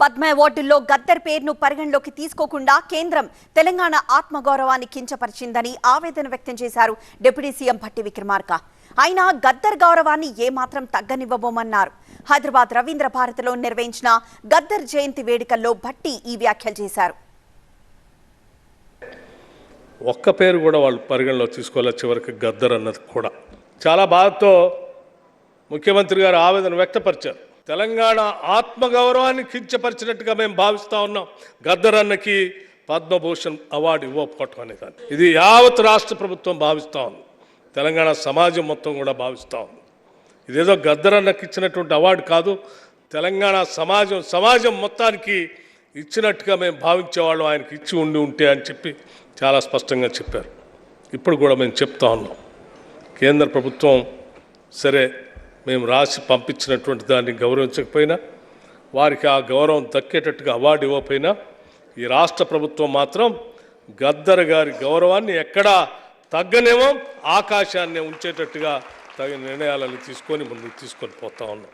పద్మ అవార్డుల్లో గద్దర్ పేరును పరిగణలోకి తీసుకోకుండా కేంద్రం తెలంగాణ ఆత్మగౌరవాన్ని కించపరిచిందని ఆవేదన వ్యక్తం చేశారు డిప్యూటీ సీఎం భట్టి విక్రమార్క. అయినా గద్దర్ గౌరవాన్ని ఏమాత్రం తగ్గనివ్వబోమన్నారు. హైదరాబాద్ రవీంద్ర భారతిలో నిర్వహించిన గద్దర్ జయంతి వేడుకల్లో భట్టి ఈ వ్యాఖ్యలు చేశారు. ఒక్క పేరు కూడా వాళ్ళు పరిగణలో తీసుకోలే. చివరికి గద్దర్ అన్నది కూడా చాలా బాధతో ముఖ్యమంత్రి గారు ఆవేదన వ్యక్తపరిచారు. తెలంగాణ ఆత్మగౌరవాన్ని కించపరిచినట్టుగా మేము భావిస్తూ ఉన్నాం. గద్దర్ అన్నకి పద్మభూషణ్ అవార్డు ఇవ్వకపోవటం అనేది ఇది యావత్ రాష్ట్ర ప్రభుత్వం భావిస్తూ ఉంది. తెలంగాణ సమాజం మొత్తం కూడా భావిస్తూ ఉంది. ఇదేదో గద్దర్ అన్నకి ఇచ్చినటువంటి అవార్డు కాదు, తెలంగాణ సమాజం మొత్తానికి ఇచ్చినట్టుగా మేము భావించేవాళ్ళం. ఆయనకి ఇచ్చి ఉంటే అని చెప్పి చాలా స్పష్టంగా చెప్పారు. ఇప్పుడు కూడా మేము చెప్తా ఉన్నాం, కేంద్ర ప్రభుత్వం సరే మేము రాసి పంపించినటువంటి దాన్ని గౌరవించకపోయినా, వారికి ఆ గౌరవం దక్కేటట్టుగా అవార్డు ఇవ్వకపోయినా, ఈ రాష్ట్ర ప్రభుత్వం మాత్రం గద్దర్ గారి గౌరవాన్ని ఎక్కడా తగ్గనేమో ఆకాశాన్ని ఉంచేటట్టుగా తగిన నిర్ణయాలను తీసుకొని ముందుకు తీసుకొని పోతా ఉన్నాం.